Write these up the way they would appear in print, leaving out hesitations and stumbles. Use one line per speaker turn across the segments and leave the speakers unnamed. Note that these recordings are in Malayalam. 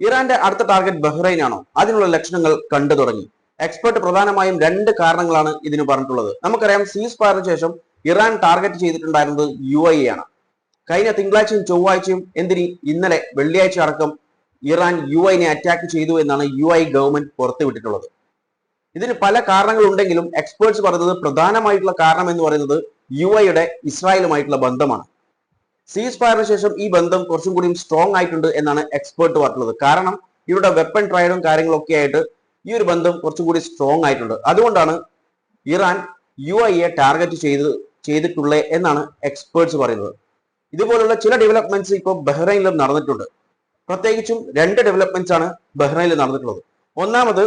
ഇറാന്റെ അടുത്ത ടാർഗറ്റ് ബഹ്റൈൻ ആണോ? അതിനുള്ള ലക്ഷണങ്ങൾ കണ്ടു തുടങ്ങി. എക്സ്പെർട്ട് പ്രധാനമായും രണ്ട് കാരണങ്ങളാണ് ഇതിന് പറഞ്ഞിട്ടുള്ളത്. നമുക്കറിയാം, സീസ് ഫയറിന് ശേഷം ഇറാൻ ടാർഗറ്റ് ചെയ്തിട്ടുണ്ടായിരുന്നത് UAE ആണ്. കഴിഞ്ഞ തിങ്കളാഴ്ചയും ചൊവ്വാഴ്ചയും ഇന്നലെ വെള്ളിയാഴ്ച അടക്കം ഇറാൻ UAE അറ്റാക്ക് ചെയ്തു എന്നാണ് UAE ഗവൺമെന്റ് പുറത്തുവിട്ടിട്ടുള്ളത്. ഇതിന് പല കാരണങ്ങളുണ്ടെങ്കിലും എക്സ്പേർട്സ് പറയുന്നത് പ്രധാനമായിട്ടുള്ള കാരണം എന്ന് പറയുന്നത് UAE ഇസ്രായേലുമായിട്ടുള്ള ബന്ധമാണ്. സീസ് ഫയറിന് ശേഷം ഈ ബന്ധം കുറച്ചും കൂടി സ്ട്രോങ് ആയിട്ടുണ്ട് എന്നാണ് എക്സ്പേർട്ട് പറഞ്ഞിട്ടുള്ളത്. കാരണം ഇവരുടെ വെപ്പൺ ട്രയലും കാര്യങ്ങളൊക്കെ ആയിട്ട് ഈ ഒരു ബന്ധം കുറച്ചും കൂടി സ്ട്രോങ് ആയിട്ടുണ്ട്. അതുകൊണ്ടാണ് ഇറാൻ UAE ടാർഗറ്റ് ചെയ്തിട്ടുള്ളത് എന്നാണ് എക്സ്പേർട്സ് പറയുന്നത്. ഇതുപോലുള്ള ചില ഡെവലപ്മെന്റ്സ് ഇപ്പോൾ ബഹ്റൈനിലും നടന്നിട്ടുണ്ട്. പ്രത്യേകിച്ചും രണ്ട് ഡെവലപ്മെന്റ്സ് ആണ് ബഹ്റൈനിൽ നടന്നിട്ടുള്ളത്. ഒന്നാമത്,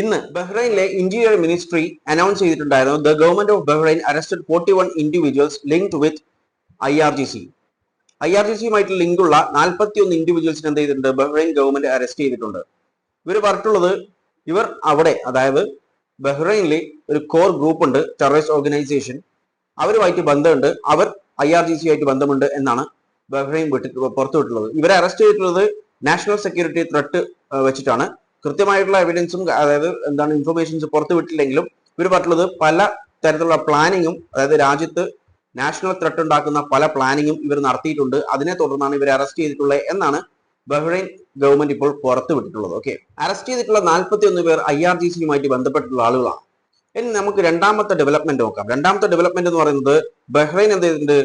ഇന്ന് ബഹ്റൈനിലെ ഇന്റീരിയർ മിനിസ്ട്രി അനൗൺസ് ചെയ്തിട്ടുണ്ടായിരുന്നു, the government of Bahrain arrested 41 individuals linked with IRGC. IRGCയുമായിട്ട് ലിങ്കുള്ള 41 ഇൻഡിവിജ്വൽസിന് എന്ത് ചെയ്തിട്ടുണ്ട്? ബഹ്റൈൻ ഗവൺമെന്റ് അറസ്റ്റ് ചെയ്തിട്ടുണ്ട്. ഇവർ പറഞ്ഞിട്ടുള്ളത്, ഇവർ അവിടെ, അതായത് ബഹ്റൈനിൽ ഒരു കോർ ഗ്രൂപ്പ് ഉണ്ട്, ടെററിസ്റ്റ് ഓർഗനൈസേഷൻ, അവരുമായിട്ട് ബന്ധമുണ്ട്, അവർ IRGCയുമായിട്ട് ബന്ധമുണ്ട് എന്നാണ് ബഹ്റൈൻ പുറത്തുവിട്ടുള്ളത്. ഇവരെ അറസ്റ്റ് ചെയ്തിട്ടുള്ളത് നാഷണൽ സെക്യൂരിറ്റി ത്രെട്ട് വെച്ചിട്ടാണ്. കൃത്യമായിട്ടുള്ള എവിഡൻസും അതായത് ഇൻഫർമേഷൻസ് പുറത്തുവിട്ടില്ലെങ്കിലും ഇവർ പറഞ്ഞിട്ടുള്ളത് പല തരത്തിലുള്ള പ്ലാനിങ്ങും, അതായത് രാജ്യത്ത് നാഷണൽ ത്രെട്ട് ഉണ്ടാക്കുന്ന പല പ്ലാനിങ്ങും ഇവർ നടത്തിയിട്ടുണ്ട്. അതിനെ തുടർന്നാണ് ഇവരെ അറസ്റ്റ് ചെയ്തിട്ടുള്ളത് എന്നാണ് ബഹ്റൈൻ ഗവൺമെന്റ് ഇപ്പോൾ പുറത്തുവിട്ടിട്ടുള്ളത്. ഓക്കെ, അറസ്റ്റ് ചെയ്തിട്ടുള്ള 41 പേർ IRGCയുമായിട്ട് ബന്ധപ്പെട്ടിട്ടുള്ള ആളുകളാണ്. ഇനി നമുക്ക് രണ്ടാമത്തെ ഡെവലപ്മെന്റ് നോക്കാം. രണ്ടാമത്തെ ഡെവലപ്മെന്റ് എന്ന് പറയുന്നത്, ബഹ്റൈൻ എന്ത് ചെയ്തിട്ടുണ്ട്?